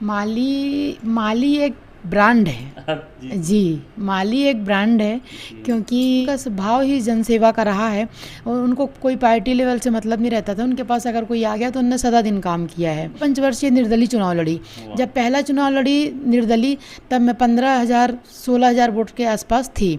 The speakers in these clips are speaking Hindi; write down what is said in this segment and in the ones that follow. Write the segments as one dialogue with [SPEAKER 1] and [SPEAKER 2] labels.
[SPEAKER 1] माली माली एक ब्रांड है। जी, माली एक ब्रांड है क्योंकि उनका स्वभाव ही जनसेवा का रहा है और उनको कोई पार्टी लेवल से मतलब नहीं रहता था। उनके पास अगर कोई आ गया तो उनने सदा दिन काम किया है। पंचवर्षीय निर्दलीय चुनाव लड़ी। जब पहला चुनाव लड़ी निर्दलीय, तब मैं 15,000 16,000 वोट के आसपास थी।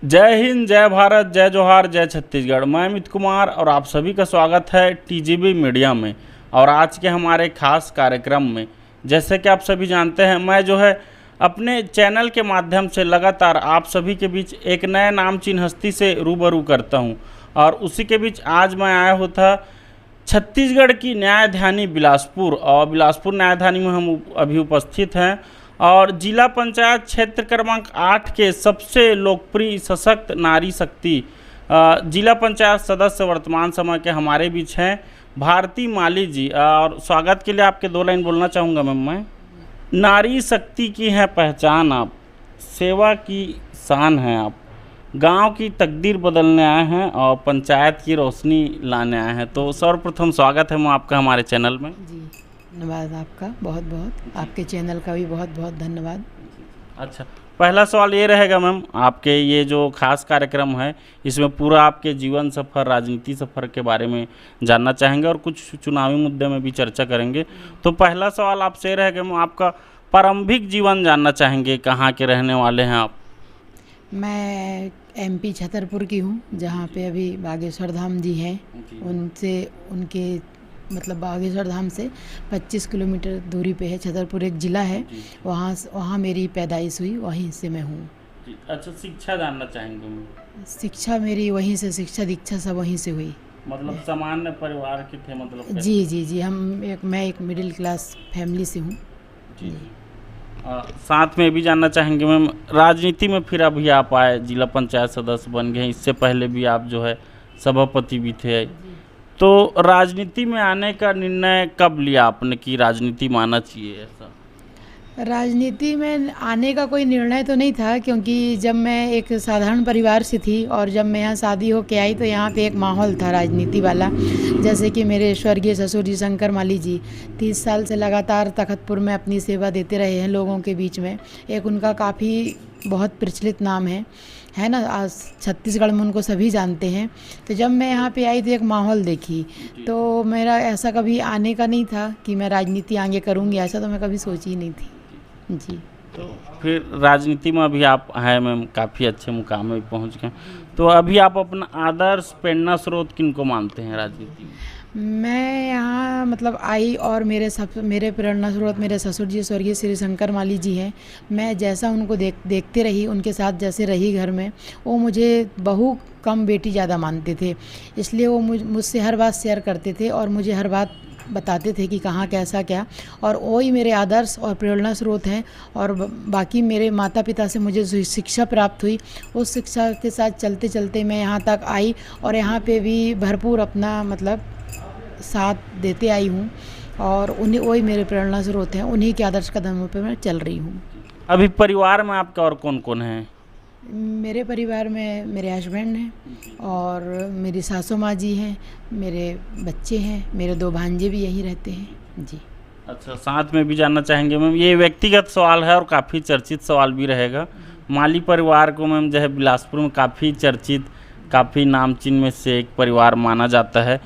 [SPEAKER 2] जय हिंद, जय भारत, जय जोहार, जय छत्तीसगढ़। मैं अमित कुमार और आप सभी का स्वागत है टीजीबी मीडिया में। और आज के हमारे खास कार्यक्रम में, जैसे कि आप सभी जानते हैं, मैं जो है अपने चैनल के माध्यम से लगातार आप सभी के बीच एक नए नामचीन हस्ती से रूबरू करता हूं। और उसी के बीच आज मैं आया हुआ था छत्तीसगढ़ की न्यायधानी बिलासपुर, और बिलासपुर न्यायधानी में हम अभी उपस्थित हैं। और जिला पंचायत क्षेत्र क्रमांक 8 के सबसे लोकप्रिय सशक्त नारी शक्ति जिला पंचायत सदस्य वर्तमान समय के हमारे बीच हैं भारती माली जी। और स्वागत के लिए आपके 2 लाइन बोलना चाहूँगा मैम। मैं नारी शक्ति की है पहचान आप, सेवा की शान हैं आप, गांव की तकदीर बदलने आए हैं और पंचायत की रोशनी लाने आए हैं। तो सर्वप्रथम स्वागत है मैं आपका हमारे चैनल में।
[SPEAKER 1] जी, धन्यवाद आपका, बहुत बहुत। आपके चैनल का भी बहुत बहुत धन्यवाद।
[SPEAKER 2] अच्छा, पहला सवाल ये रहेगा मैम, आपके ये जो खास कार्यक्रम है इसमें पूरा आपके जीवन सफ़र, राजनीति सफ़र के बारे में जानना चाहेंगे और कुछ चुनावी मुद्दे में भी चर्चा करेंगे। तो पहला सवाल आपसे ये रहेगा मैम, आपका प्रारंभिक जीवन जानना चाहेंगे, कहाँ के रहने वाले हैं आप?
[SPEAKER 1] मैं एमपी छतरपुर की हूँ, जहाँ पे अभी बागेश्वर धाम जी हैं। उनसे उनके मतलब बागेश्वर धाम से 25 किलोमीटर दूरी पे है। छतरपुर एक ज़िला है, वहाँ मेरी पैदाइश हुई, वहीं से मैं हूँ।
[SPEAKER 2] अच्छा, शिक्षा जानना चाहेंगे मैम?
[SPEAKER 1] शिक्षा मेरी वहीं से, शिक्षा दीक्षा सब वहीं से हुई।
[SPEAKER 2] मतलब सामान्य परिवार के थे मतलब?
[SPEAKER 1] जी, मैं एक मिडिल क्लास फैमिली से हूँ।
[SPEAKER 2] जी। साथ में भी जानना चाहेंगे मैम, राजनीति में फिर अभी आप आए, जिला पंचायत सदस्य बन गए, इससे पहले भी आप जो है सभापति भी थे। तो राजनीति में आने का निर्णय कब लिया आपने कि राजनीति में आना चाहिए? ऐसा
[SPEAKER 1] राजनीति में आने का कोई निर्णय तो नहीं था, क्योंकि जब मैं एक साधारण परिवार से थी और जब मैं यहाँ शादी होके आई तो यहाँ पे एक माहौल था राजनीति वाला। जैसे कि मेरे स्वर्गीय ससुर जी शंकर माली जी 30 साल से लगातार तखतपुर में अपनी सेवा देते रहे हैं लोगों के बीच में। एक उनका काफ़ी बहुत प्रचलित नाम है ना, आज छत्तीसगढ़ में उनको सभी जानते हैं। तो जब मैं यहाँ पे आई तो एक माहौल देखी, तो मेरा ऐसा कभी आने का नहीं था कि मैं राजनीति आगे करूँगी, ऐसा तो मैं कभी सोची ही नहीं थी। जी,
[SPEAKER 2] तो फिर राजनीति में अभी आप हैं मैम, काफ़ी अच्छे मुकाम में पहुँच गए। तो अभी आप अपना आदर्श प्रेरणा स्रोत किनको मानते हैं राजनीति में?
[SPEAKER 1] मैं यहाँ मतलब आई और मेरे प्रेरणा स्रोत मेरे ससुर जी स्वर्गीय श्री शंकर माली जी हैं। मैं जैसा उनको देखते रही, उनके साथ जैसे रही घर में, वो मुझे बहू कम बेटी ज़्यादा मानते थे। इसलिए वो मुझसे हर बात शेयर करते थे और मुझे हर बात बताते थे कि कहाँ कैसा क्या, और वही मेरे आदर्श और प्रेरणा स्रोत हैं। और बाकी मेरे माता पिता से मुझे जो शिक्षा प्राप्त हुई, उस शिक्षा के साथ चलते चलते मैं यहाँ तक आई और यहाँ पे भी भरपूर अपना मतलब साथ देते आई हूँ। और उन्हीं वही मेरे प्रेरणा स्रोत हैं, उन्हीं के आदर्श कदमों पे मैं चल रही हूँ।
[SPEAKER 2] अभी परिवार में आपका और कौन कौन है?
[SPEAKER 1] मेरे परिवार में मेरे हस्बैंड हैं और मेरी सासू माँ जी हैं, मेरे बच्चे हैं, मेरे 2 भांजे भी यहीं रहते हैं। जी।
[SPEAKER 2] अच्छा, साथ में भी जानना चाहेंगे मैम, ये व्यक्तिगत सवाल है और काफ़ी चर्चित सवाल भी रहेगा। माली परिवार को मैम जो है बिलासपुर में काफ़ी चर्चित, काफ़ी नामचीन में से एक परिवार माना जाता है।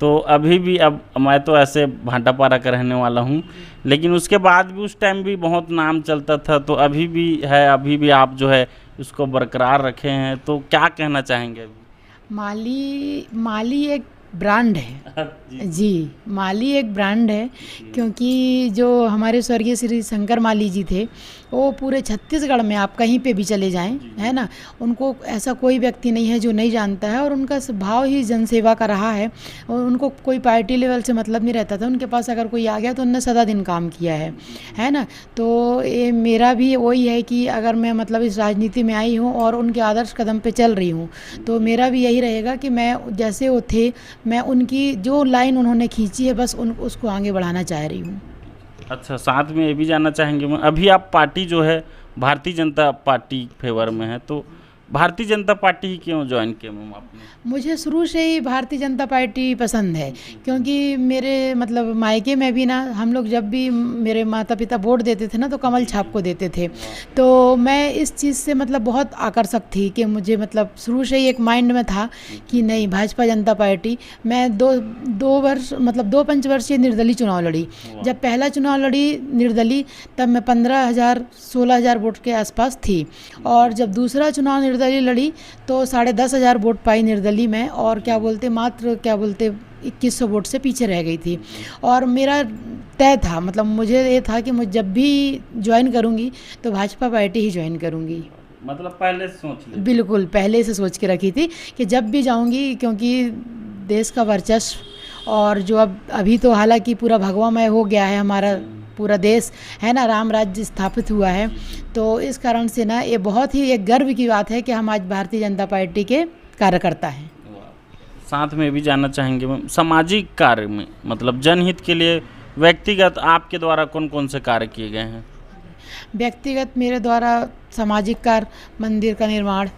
[SPEAKER 2] तो अभी भी, अब मैं तो ऐसे भाटापारा का रहने वाला हूँ, लेकिन उसके बाद भी उस टाइम भी बहुत नाम चलता था, तो अभी भी है, अभी भी आप जो है उसको बरकरार रखे हैं। तो क्या कहना चाहेंगे अभी?
[SPEAKER 1] माली एक ब्रांड है। जी, माली एक ब्रांड है क्योंकि जो हमारे स्वर्गीय श्री शंकर माली जी थे, वो पूरे छत्तीसगढ़ में आप कहीं पे भी चले जाएं, है ना, उनको ऐसा कोई व्यक्ति नहीं है जो नहीं जानता है। और उनका स्वभाव ही जनसेवा का रहा है और उनको कोई पार्टी लेवल से मतलब नहीं रहता था। उनके पास अगर कोई आ गया तो उनने सदा दिन काम किया है ना। तो ये मेरा भी वही है कि अगर मैं मतलब इस राजनीति में आई हूँ और उनके आदर्श कदम पे चल रही हूँ, तो मेरा भी यही रहेगा कि मैं जैसे वो थे, मैं उनकी जो लाइन उन्होंने खींची है बस उसको आगे बढ़ाना चाह रही हूँ।
[SPEAKER 2] अच्छा, साथ में ये भी जानना चाहेंगे मैं, अभी आप पार्टी जो है भारतीय जनता पार्टी फेवर में है, तो भारतीय जनता पार्टी ही क्यों ज्वाइन किया मैम आपने?
[SPEAKER 1] मुझे शुरू से ही भारतीय जनता पार्टी पसंद है, क्योंकि मेरे मतलब मायके में भी ना हम लोग जब भी मेरे माता पिता वोट देते थे ना तो कमल छाप को देते थे। तो मैं इस चीज़ से मतलब बहुत आकर्षक थी कि मुझे मतलब शुरू से ही एक माइंड में था कि नहीं, भाजपा जनता पार्टी। मैं दो वर्ष मतलब 2 पंचवर्षीय निर्दलीय चुनाव लड़ी। जब पहला चुनाव लड़ी निर्दलीय तब मैं 15,000-16,000 वोट के आसपास थी, और जब दूसरा चुनाव निर्दलीय लड़ी तो 10,500 वोट पाई निर्दलीय में, और मात्र 2100 वोट से पीछे रह गई थी। और मेरा तय था, मतलब मुझे ये था कि मुझे जब भी ज्वाइन करूँगी तो भाजपा पार्टी ही ज्वाइन करूँगी।
[SPEAKER 2] मतलब पहले से सोच लिया?
[SPEAKER 1] बिल्कुल पहले से सोच के रखी थी कि जब भी जाऊँगी, क्योंकि देश का वर्चस्व और जो अभी तो हालांकि पूरा भगवामय हो गया है हमारा पूरा देश, है ना, राम राज्य स्थापित हुआ है। तो इस कारण से ना ये बहुत ही एक गर्व की बात है कि हम आज भारतीय जनता पार्टी के कार्यकर्ता हैं।
[SPEAKER 2] साथ में भी जानना चाहेंगे मैम, सामाजिक कार्य में मतलब जनहित के लिए व्यक्तिगत आपके द्वारा कौन कौन से कार्य किए गए हैं?
[SPEAKER 1] व्यक्तिगत मेरे द्वारा सामाजिक कार्य, मंदिर का निर्माण,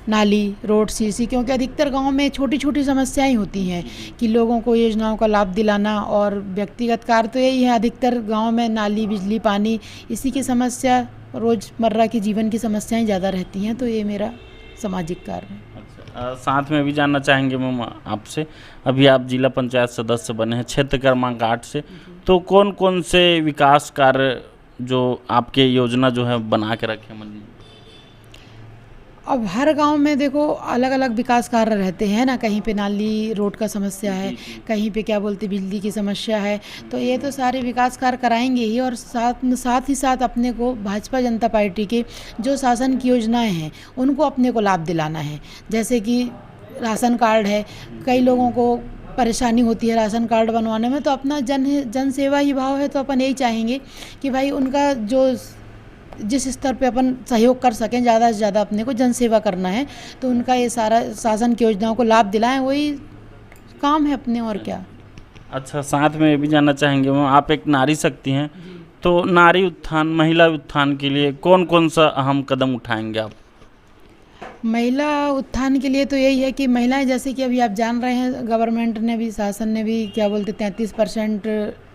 [SPEAKER 1] नाली, रोड, सीसी, क्योंकि अधिकतर गांव में छोटी छोटी समस्याएं होती हैं कि लोगों को योजनाओं का लाभ दिलाना। और व्यक्तिगत कार्य तो यही है, अधिकतर गांव में नाली, बिजली, पानी, इसी की समस्या, रोज़मर्रा की जीवन की समस्याएं ज़्यादा रहती हैं। तो ये मेरा सामाजिक कार्य है।
[SPEAKER 2] अच्छा, साथ में भी जानना चाहेंगे मैम आपसे, अभी आप जिला पंचायत सदस्य बने हैं क्षेत्र क्रमांक 8 से, तो कौन कौन से विकास कार्य जो आपके योजना जो है बना के रखे मन?
[SPEAKER 1] अब हर गांव में देखो अलग अलग विकास कार्य रहते हैं ना, कहीं पे नाली रोड का समस्या है, कहीं पे बिजली की समस्या है। तो ये तो सारे विकास कार्य कराएंगे ही, और साथ ही साथ अपने को भाजपा जनता पार्टी के जो शासन की योजनाएं हैं उनको अपने को लाभ दिलाना है। जैसे कि राशन कार्ड है, कई लोगों को परेशानी होती है राशन कार्ड बनवाने में, तो अपना जन सेवा ही भाव है, तो अपन यही चाहेंगे कि भाई उनका जो जिस स्तर पे अपन सहयोग कर सकें, ज़्यादा से ज़्यादा अपने को जन सेवा करना है, तो उनका ये सारा शासन की योजनाओं को लाभ दिलाएं, वही काम है अपने, और क्या।
[SPEAKER 2] अच्छा, साथ में ये भी जानना चाहेंगे मैम, आप एक नारी शक्ति हैं, तो नारी उत्थान, महिला उत्थान के लिए कौन कौन सा अहम कदम उठाएंगे आप?
[SPEAKER 1] महिला उत्थान के लिए तो यही है कि महिलाएं, जैसे कि अभी आप जान रहे हैं, गवर्नमेंट ने भी, शासन ने भी 33%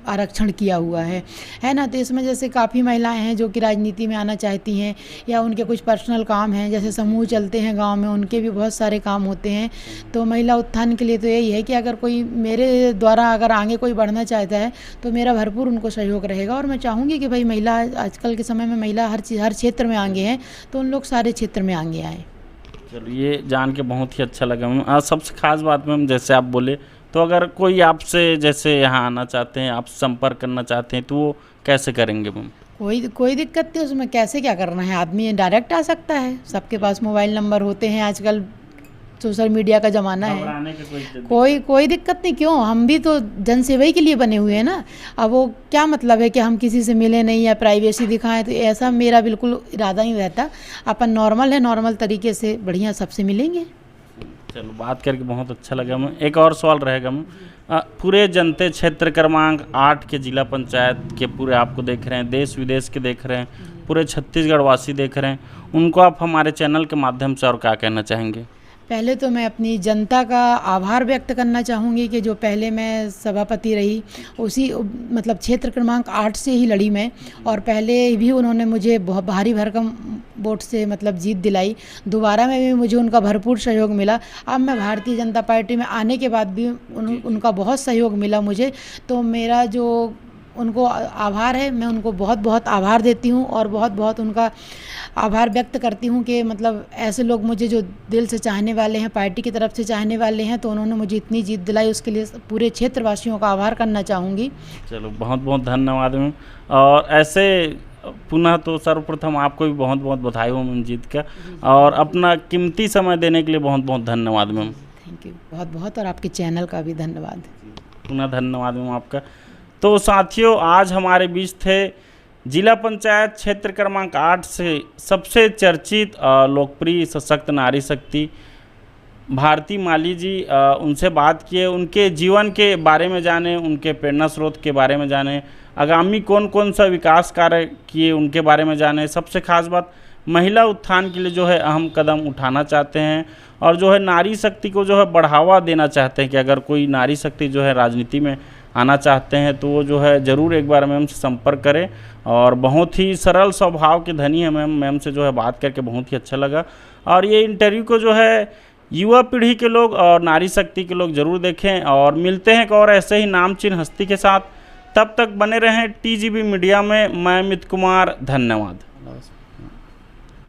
[SPEAKER 1] आरक्षण किया हुआ है ना। तो इसमें जैसे काफ़ी महिलाएं हैं जो कि राजनीति में आना चाहती हैं, या उनके कुछ पर्सनल काम हैं, जैसे समूह चलते हैं गांव में, उनके भी बहुत सारे काम होते हैं। तो महिला उत्थान के लिए तो यही है कि अगर कोई मेरे द्वारा अगर आगे कोई बढ़ना चाहता है तो मेरा भरपूर उनको सहयोग रहेगा। और मैं चाहूँगी कि भाई महिला, आजकल के समय में महिला हर क्षेत्र में आगे हैं, तो उन लोग सारे क्षेत्र में आगे आएँ।
[SPEAKER 2] चलो, ये जान के बहुत ही अच्छा लगा मैम। सबसे खास बात मैम, जैसे आप बोले, तो अगर कोई आपसे जैसे यहाँ आना चाहते हैं, आप संपर्क करना चाहते हैं, तो वो कैसे करेंगे मैम?
[SPEAKER 1] कोई दिक्कत नहीं उसमें, कैसे क्या करना है, आदमी डायरेक्ट आ सकता है, सबके पास मोबाइल नंबर होते हैं, आजकल सोशल मीडिया का ज़माना है। कोई दिक्कत नहीं, क्यों, हम भी तो जन सेवा ही के लिए बने हुए हैं ना। अब वो क्या मतलब है कि हम किसी से मिले नहीं या प्राइवेसी दिखाएं, तो ऐसा मेरा बिल्कुल इरादा नहीं रहता। अपन नॉर्मल है, नॉर्मल तरीके से बढ़िया सबसे मिलेंगे।
[SPEAKER 2] चलो, बात करके बहुत अच्छा लगा मैम। एक और सवाल रहेगा मैम, पूरे जनते क्षेत्र क्रमांक 8 के जिला पंचायत के पूरे आपको देख रहे हैं, देश विदेश के देख रहे हैं, पूरे छत्तीसगढ़ वासी देख रहे हैं, उनको आप हमारे चैनल के माध्यम से और क्या कहना चाहेंगे?
[SPEAKER 1] पहले तो मैं अपनी जनता का आभार व्यक्त करना चाहूँगी कि जो पहले मैं सभापति रही, उसी मतलब क्षेत्र क्रमांक 8 से ही लड़ी मैं, और पहले भी उन्होंने मुझे बहुत भारी भरकम वोट से मतलब जीत दिलाई। दोबारा में भी मुझे उनका भरपूर सहयोग मिला। अब मैं भारतीय जनता पार्टी में आने के बाद भी उनका बहुत सहयोग मिला मुझे। तो मेरा जो उनको आभार है, मैं उनको बहुत बहुत आभार देती हूँ, और बहुत बहुत उनका आभार व्यक्त करती हूँ कि मतलब ऐसे लोग मुझे जो दिल से चाहने वाले हैं, पार्टी की तरफ से चाहने वाले हैं, तो उन्होंने मुझे इतनी जीत दिलाई, उसके लिए पूरे क्षेत्रवासियों का आभार करना चाहूँगी।
[SPEAKER 2] चलो, बहुत बहुत धन्यवाद मैम। और ऐसे पुनः तो सर्वप्रथम आपको भी बहुत बहुत बधाई हो मैम जीत का, और अपना कीमती समय देने के लिए बहुत बहुत धन्यवाद मैम।
[SPEAKER 1] थैंक यू बहुत बहुत, और आपके चैनल का भी धन्यवाद।
[SPEAKER 2] पुनः धन्यवाद मैम आपका। तो साथियों, आज हमारे बीच थे जिला पंचायत क्षेत्र क्रमांक 8 से सबसे चर्चित लोकप्रिय सशक्त नारी शक्ति भारती माली जी। उनसे बात किए, उनके जीवन के बारे में जाने, उनके प्रेरणा स्रोत के बारे में जाने, आगामी कौन कौन सा विकास कार्य किए उनके बारे में जाने। सबसे खास बात, महिला उत्थान के लिए जो है अहम कदम उठाना चाहते हैं और जो है नारी शक्ति को जो है बढ़ावा देना चाहते हैं कि अगर कोई नारी शक्ति जो है राजनीति में आना चाहते हैं तो वो जो है ज़रूर एक बार मैम से संपर्क करें। और बहुत ही सरल स्वभाव के धनी है मैम से जो है बात करके बहुत ही अच्छा लगा। और ये इंटरव्यू को जो है युवा पीढ़ी के लोग और नारी शक्ति के लोग ज़रूर देखें। और मिलते हैं एक और ऐसे ही नामचीन हस्ती के साथ, तब तक बने रहें टीजीबी मीडिया में। मैं अमित कुमार, धन्यवाद।